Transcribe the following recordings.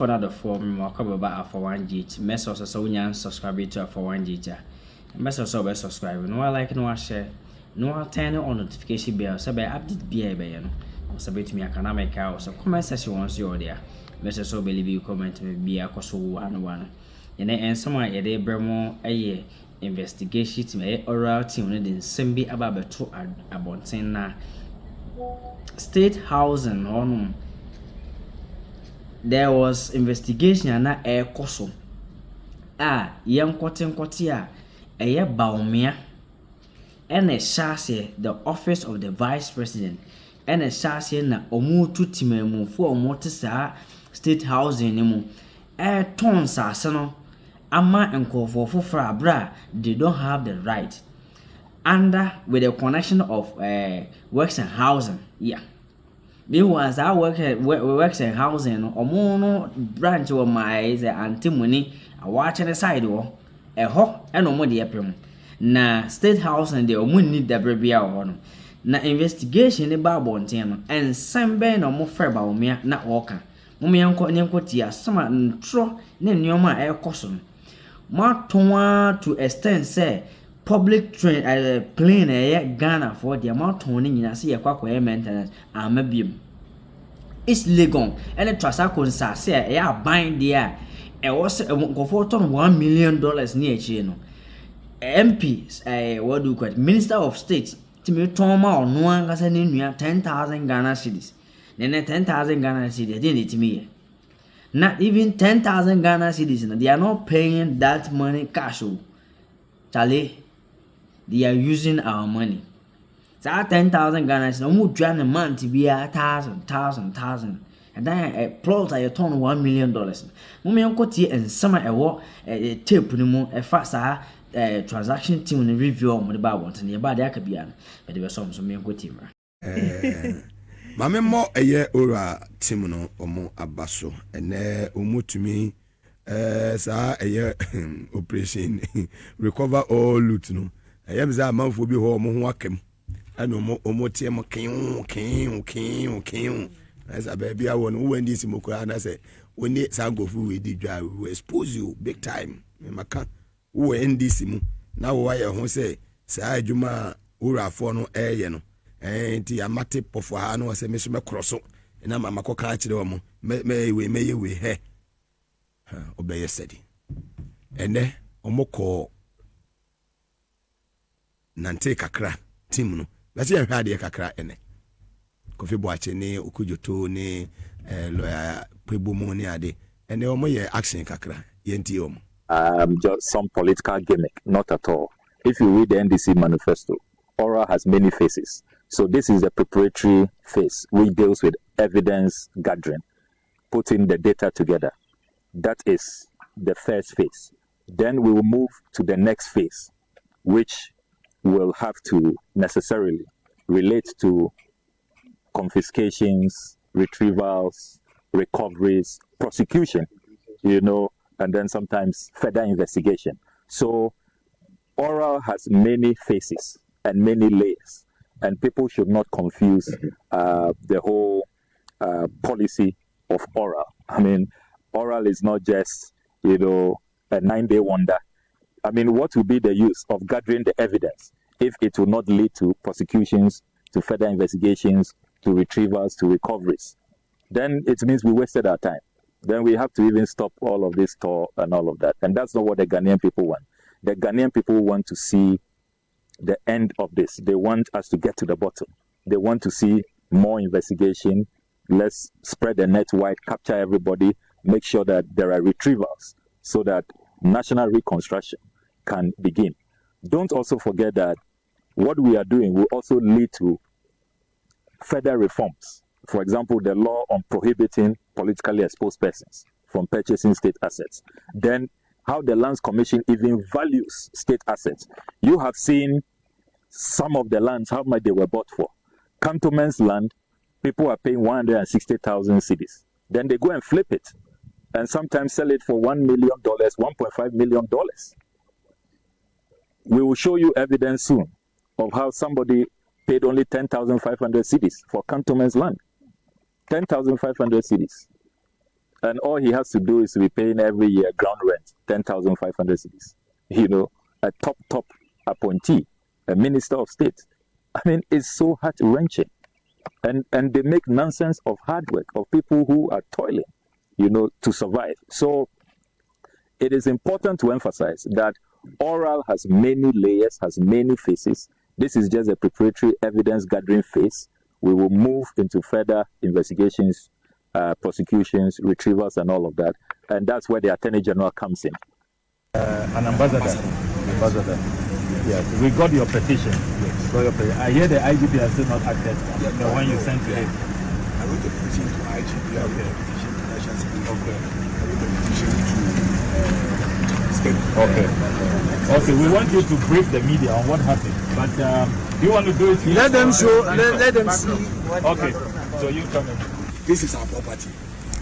For another form, more cover about Alpha 1GH. Mess also so you subscribe to Alpha 1GH. Mess also be subscribe. No like, no share. No turn on notification bell. So be update be you know. So be to me I can make out. So comment section once you're there. Mess also believe you comment me be a cost 1. And someone a day bremo a investigation to me oral team in the same be about to abontin na state housing on. There was investigation na air koso. Young cotton cotia, a year Bawumia, and a chassis, the office of the vice president, and a chassis na omu tutimemu for motisa state housing nemu. Tons are sano, ama and call for bra, they don't have the right. Under with the connection of works and housing, yeah. Meanwhile, I works in housing or mono branch of my antimony, a watch the side or a hawk and no more the apron. Na state housing the moon need the baby on. Na investigation the Bawumia and some ben or more fair Bawumia not walker. Mummy uncle Nyankotia, summer and tro, name Yoma air custom. Mark to extend say public train plane Ghana for the amount toning in a sea a maintenance and maybe it's legal and the Trasacon say buying there was go for $1 million near Chino. MPs, what do you call it? Minister of State, Timmy Toma or no one has any 10,000 Ghana cedis. Then 10,000 Ghana cedis didn't it me. Not even 10,000 Ghana cedis, they are not paying that money cash. Charlie. They are using our money. So 10,000 Ghana no more join a month to be 1,000. And then a plot I turn $1 million. Mummy uncle tea and summer a war a tape no a faster transaction team review on the Bawumia and the bad Akabian. But there was some young team. Mamma more a year ora Timono or more abasso and umu to me a year operation recover all loot no. I am a man for be home wakem. I know more king. As a baby, I want when this Moko and I say, when it's I go through with the drive, we expose you big time. Maka, who end this now why I say, say, Juma, Ura for no air, you know, and the amate of Wahano, I say, Miss Macrosso, and I'm a Macocachi, may we he obey a steady. And then, Omoko. Nante kakra timuno basi ya hwade kakra ene kofi boache ne okujoto ne lawyer pebomo ne ade ene omo ye action kakra yenti omo just some political gimmick, not at all. If you read the NDC manifesto, Aura has many phases. So this is the preparatory phase which deals with evidence gathering, putting the data together. That is the first phase. Then we will move to the next phase, which will have to necessarily relate to confiscations, retrievals, recoveries, prosecution, and then sometimes further investigation. So oral has many phases and many layers, and people should not confuse the whole policy of oral. I mean, oral is not just, a 9-day wonder. I mean, what will be the use of gathering the evidence if it will not lead to prosecutions, to further investigations, to retrievals, to recoveries? Then it means we wasted our time. Then we have to even stop all of this talk and all of that. And that's not what the Ghanaian people want. The Ghanaian people want to see the end of this. They want us to get to the bottom. They want to see more investigation. Let's spread the net wide, capture everybody, make sure that there are retrievals so that national reconstruction can begin. Don't also forget that what we are doing will also lead to further reforms. For example, the law on prohibiting politically exposed persons from purchasing state assets. Then how the Lands Commission even values state assets. You have seen some of the lands, how much they were bought for. Cantonment's land, people are paying 160,000 cedis. Then they go and flip it and sometimes sell it for $1 million, $1.5 million. We will show you evidence soon of how somebody paid only 10,500 cedis for Cantonment's land. 10,500 cedis. And all he has to do is to be paying every year ground rent, 10,500 cedis. You know, a top appointee, a minister of state. I mean, it's so heart-wrenching. And they make nonsense of hard work, of people who are toiling, you know, to survive. So it is important to emphasize that oral has many layers, has many faces. This is just a preparatory evidence gathering phase. We will move into further investigations, prosecutions, retrievals, and all of that. And that's where the Attorney General comes in. An ambassador. Yes, we got your petition. Yes. Got your petition. I hear the IGP has still not acted. Yeah, the one you sent to him. I wrote the petition to IGP. I wrote the petition to National Security. Okay. I wrote the petition to State. Okay. Okay, we want you to brief the media on what happened. But do you want to do it here? Let them show. Let them see. Okay. So you come in. This is our property.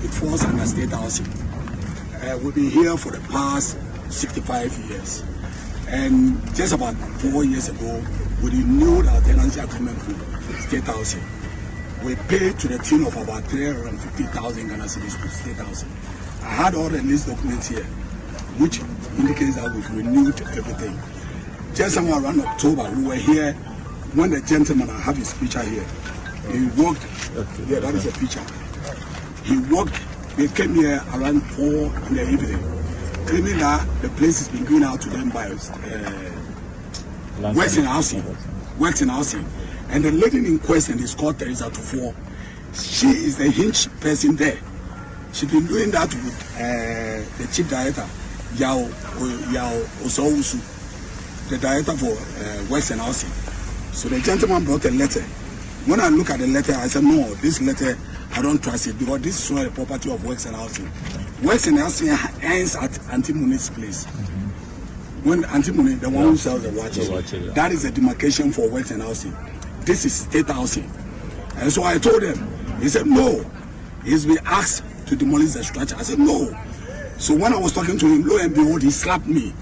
It falls under state housing. We've been here for the past 65 years. And just about 4 years ago, we renewed our tenancy agreement with state housing. We paid to the tune of about 350,000 Ghana cedis to state housing. I had all the list documents here, which indicates that we've renewed everything. Just somewhere around October, we were here when the gentleman, I have his picture here, he walked, yeah, that is a picture. He walked, they came here around 4 in the evening, claiming that the place has been given out to them by works in housing. And the lady in question is called Teresa Tufo. She is the hinge person there. She's been doing that with the chief director, Yao Osousu, the director for works in housing. So the gentleman brought a letter. When I look at the letter, I said, no, this letter, I don't trust it because this is not a property of works and housing. Works and housing ends at Auntie Muni's place. When Auntie Muni, the one who sells the watches, that is a demarcation for works and housing. This is state housing. And so I told him, he said, no. He's been asked to demolish the structure. I said, no. So when I was talking to him, lo and behold, he slapped me.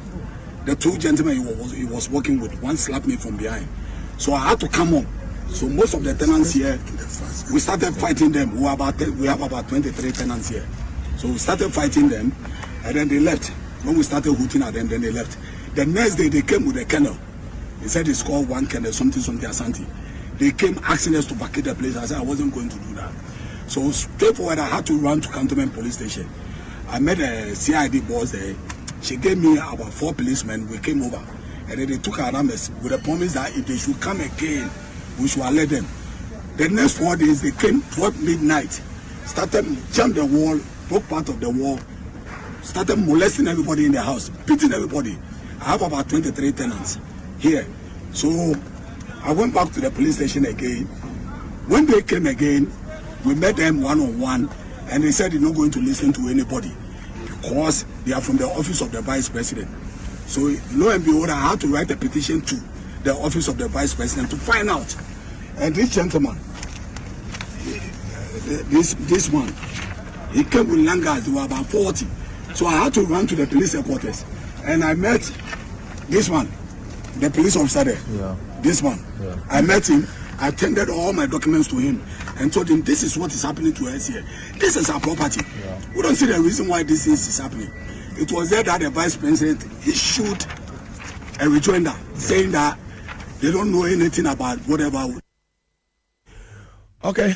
The two gentlemen he was working with, one slapped me from behind. So I had to come up. So most of the tenants here, we started fighting them. We have about 23 tenants here. So we started fighting them, and then they left. When we started hooting at them, then they left. The next day they came with a kennel. He said it's called one kennel, something Asante. They came asking us to vacate the place. I said I wasn't going to do that. So straightforward, I had to run to Cantonment Police Station. I met a CID boss there. She gave me about 4 policemen. We came over, and then they took our numbers with a promise that if they should come again, we should alert them. The next 4 days, they came 12 midnight, started jump the wall, broke part of the wall, started molesting everybody in the house, beating everybody. I have about 23 tenants here. So I went back to the police station again. When they came again, we met them one-on-one, and they said they're not going to listen to anybody because they are from the office of the vice president. So lo and behold, I had to write a petition to the office of the vice president to find out. And this gentleman, this man, he came with langas. They were about 40. So I had to run to the police headquarters, and I met this one, the police officer there. Yeah. This one. Yeah. I met him. I tendered all my documents to him and told him this is what is happening to us here. This is our property. Yeah. We don't see the reason why this is happening. It was there that the vice president issued a rejoinder saying that they don't know anything about whatever. Okay,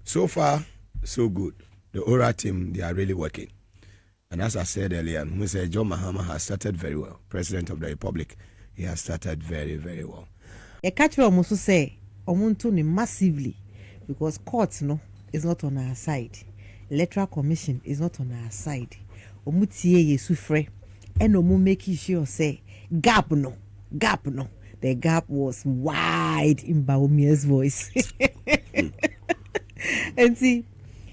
so far so good. The ORA team, they are really working. And as I said earlier, Mr. John Mahama has started very well. President of the Republic, he has started very, very well. A catcher almost say, Omuntuni massively, because courts no is not on our side. Electoral Commission is not on our side. Omutie Yesufre, and Omu making sure say, gap no. The gap was wide in Bawumia's voice. And see,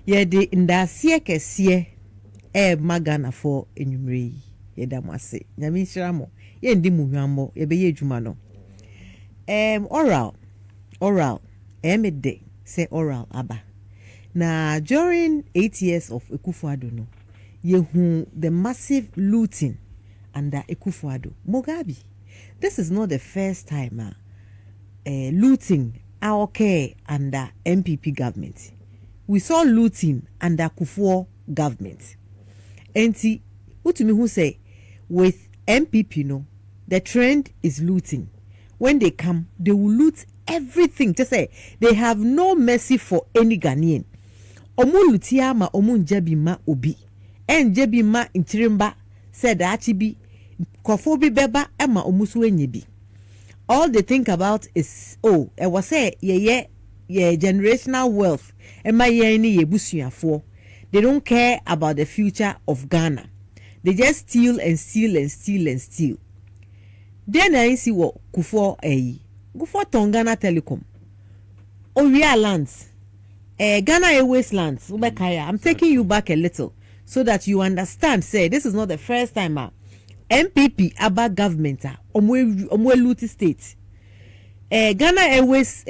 yeah, the indasiye Kesi magana for enumere yedamase. Nyame shiramo. Ye ndi muhwambo ye be yedwuma no. Oral. Emede say oral aba. Na during 8 years of Ekufuado no, yehu the massive looting under Ekufuado. Mugabe. This is not the first time looting our care under MPP government. We saw looting under Kufuor government. Enti utumi who say with MPP no, the trend is looting. When they come, they will loot everything. Just say they have no mercy for any Ghanaian. Omu lutia ma omu njebi ma obi. Njebi ma intirimba said achibi kofobi beba ema omu suenyebi. All they think about is I was say yeah generational wealth. Ema ye ni ye busuafo. They don't care about the future of Ghana. They just steal and steal and steal and steal. Then I see what Kufo Kufo Tongana Telecom. Oria lands. Ghana Airways lands. I'm taking you back a little so that you understand. Say this is not the first time MPP Aba government Omwe Luti state. Ghana Airways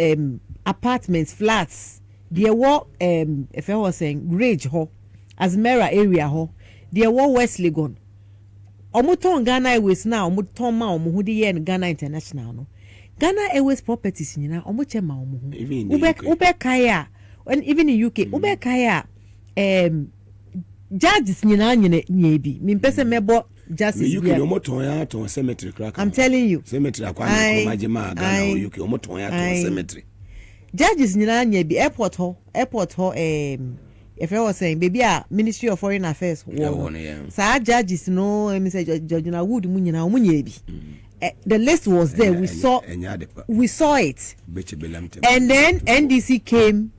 apartments, flats. There were if I was saying Rage Ho, Asmera area ho. There were West Legon. Omuton Ghana Airways now, omuton ma omuhudi ye Ghana International no. Ghana Airways properties nyina omuche ma omuhu. Ube kaya, when even in UK, ube kaya judges nyina nyebi. Mimpese mebo justice. UK omuton ya to cemetery crack. I'm telling you. Cemetery akwa majima Ghana UK omuton ya to cemetery. Judges nyina nyebi airport ho if I was saying baby Ministry of Foreign Affairs sa judges no say Judge Wood munyina omunyebi. The list was there. We saw it. And then NDC came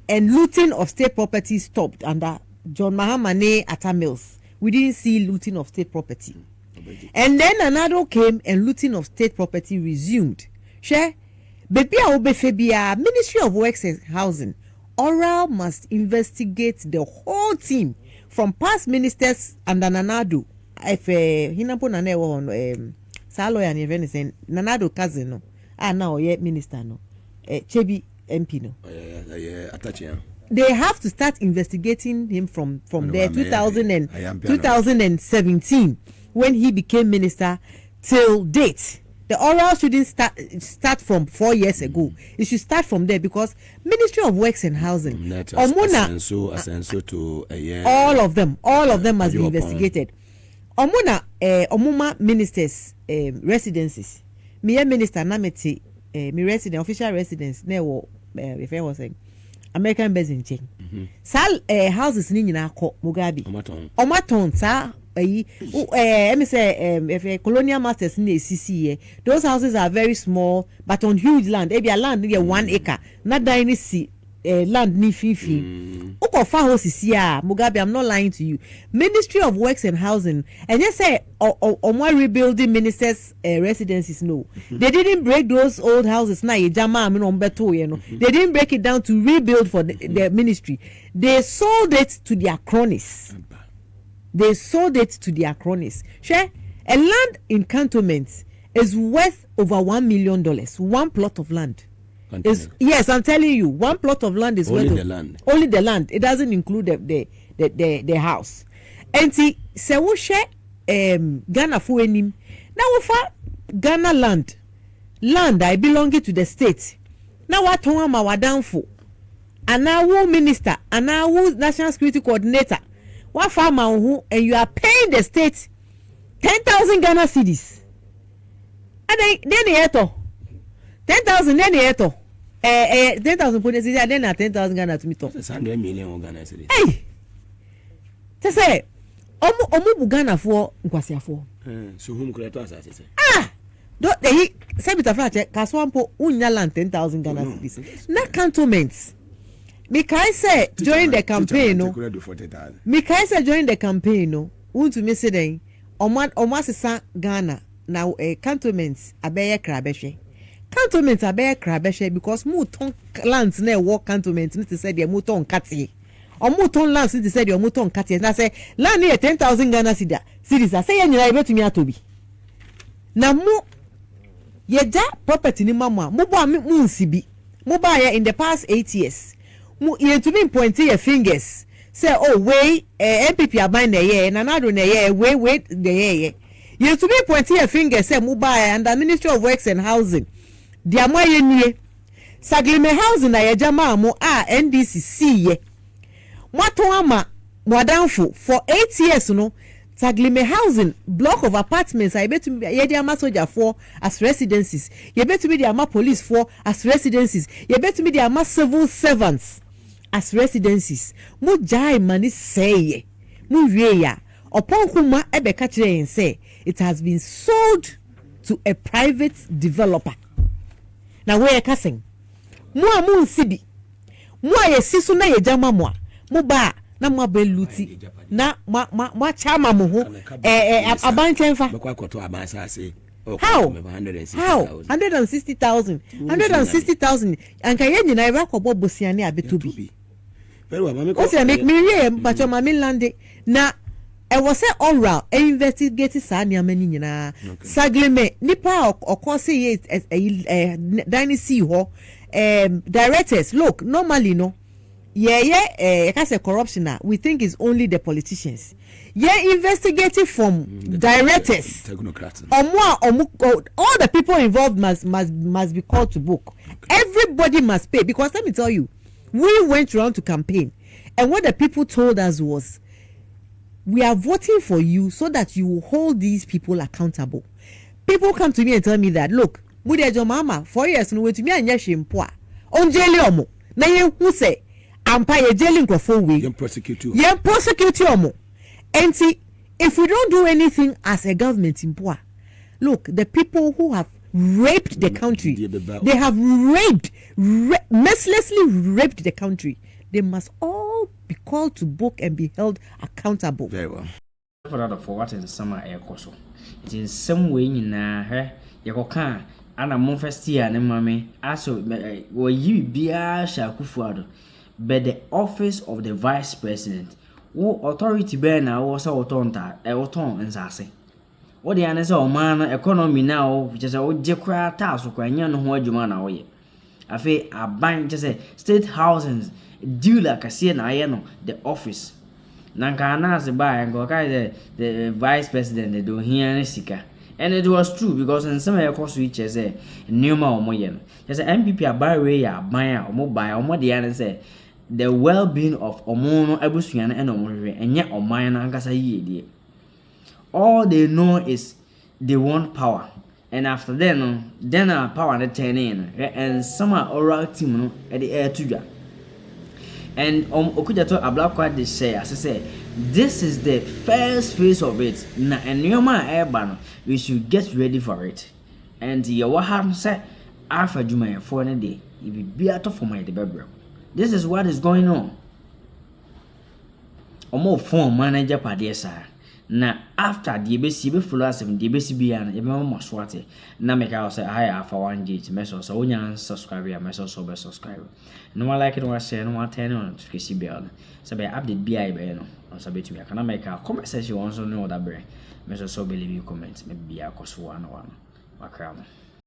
and looting of state property stopped under John Mahamane Atta Mills. We didn't see looting of state property. And then another came and looting of state property resumed. Share baby Obefebia Ministry of Works and Housing. Oral must investigate the whole team from past ministers and Nanado. If Hinapo Nane on Salo and even saying Nanado cousin no, now yet minister no, Chebi MP no. They have to start investigating him from there 2017 when he became minister till date. The oral shouldn't start from 4 years ago. It should start from there because Ministry of Works and Housing, Omuna, all of them must be investigated. Omuna, Omuma ministers residences. Me minister nameti me resident official residence newo if I was saying American based in chain. Sal houses ni nyina ko Mugabe. Omaton sa let me say if colonial masters in the CC those houses are very small but on huge land. Maybe a land near 1 acre. Not dying see land ni fifi. Ukofa houses here Mugabe, I'm not lying to you. Ministry of Works and Housing and just say more rebuilding ministers residences no. They didn't break those old houses na jama beto you know. They didn't break it down to rebuild for the ministry. They sold it to their cronies. They sold it to their cronies. Share a land in cantonments is worth over $1 million. One plot of land. Is, yes, I'm telling you, one plot of land is only worth the land. Only the land. It doesn't include the house. And see, se wo share Ghana for enim. Now for Ghana land I belonging to the state. Now what one ma wadan for? And now who minister? And now who national security coordinator? What farmer who and you are paying the state 10,000 Ghana cedis. And then the 10,000 then the 10,000 put the then 10,000 Ghana to me to 100 million Ghana cedis. Hey, to say omu Ghana for nkwasi for. So whom could I say? Don't they say bit of kaswampo unya land 10,000 Ghana cedis. Na cantonments. Mikai said during the campaign, no. Mikai said during the campaign, no. To me say, Omasa Ghana now cantonments abeye krabeshe. Cantonments abeye krabeshe because muton lands near walk cantonments need to say the muton kati. Or muton lands need to say the muton kati. And I say land near 10,000 Ghana cedis. I say you able to me atobi. Na mu yeja property ni mama. Muba mu sibi. Muba in the past 8 years. You to me pointing your fingers. Say, oh, wait, MPP are buying the year, and another year, wait, the year. You to me pointing your fingers, say, Mubaya and the Ministry of Works and Housing. The Amoye Saglime Housing, I jama mo NDC see ye. Matoama Mwadanfo for 8 years no Taglime housing block of apartments I bet me ye dey soldier for as residences ye bet me dey police for as residences ye bet me dey civil servants as residences mu jai mani say mu wie ya upon kuma ebe ka kire say it has been sold to a private developer na we kasing mu amu nsibi mu ayesisu na ye jama mu mu ba na mo beluti na ma chama mo ho abantenfa how 160,000 anka ye nyina e ba kobo bosiane abetobi very well mama o se make me re bacho mama lande na e was say oral investigate sa ni amani nyina sagleme nipa okose ye dynasty ho directors look normally no because corruption we think is only the politicians. Investigating from directors. Technocrats. All the people involved must be called to book. Everybody must pay because let me tell you, we went around to campaign and what the people told us was, we are voting for you so that you will hold these people accountable. People come to me and tell me that look, Mudejo Mama 4 years no wait me anya shempoa. Onjeli omo. Na ye who say ampa ye jailing crofo we you prosecute you omo. And see, if we don't do anything as a government in Poa, look, the people who have raped the country, they have mercilessly raped the country, they must all be called to book and be held accountable. Very well. For what in summer air coso. It in some way in her yakoka and a monfestia and mammy also were you be a shakufuado. But the office of the vice president, who authority bear now was a tonta, a ton and sassy. What the answer of man economy now, which is a old jacra task or quanian who you man away. I feel a bank just a state housings, due like a sea and the office. Nankana the buy and go the vice president, they don't hear any seeker. And it was true because in some air switch as a Newma or Moyen. There's an MPP a buy way, a buyer or mobile or more the other say. The well-being of Omono Ebusian and Omori and yet Omayan Ankasa ye. All they know is they want power. And after then power they turn in. And some are oral team at the air to ya. And Okujato Ablakwa they say, as I say, this is the first phase of it. Na and Yoma Airban, we should get ready for it. And Yawahan said, Alpha Juma for a day, it will be out for my debut. This is what is going on. Omo phone manager padesa. Na after the BC follow us in the BCB and even more swati. Na make us say hi Alpha 1G message so when subscribe message so be subscribe. No one like it or say no one turn on to Kesi bell. So be update BI be no. On so bet me can make a comment section also know that brain. Message so believe you comment maybe I cause one Akroma.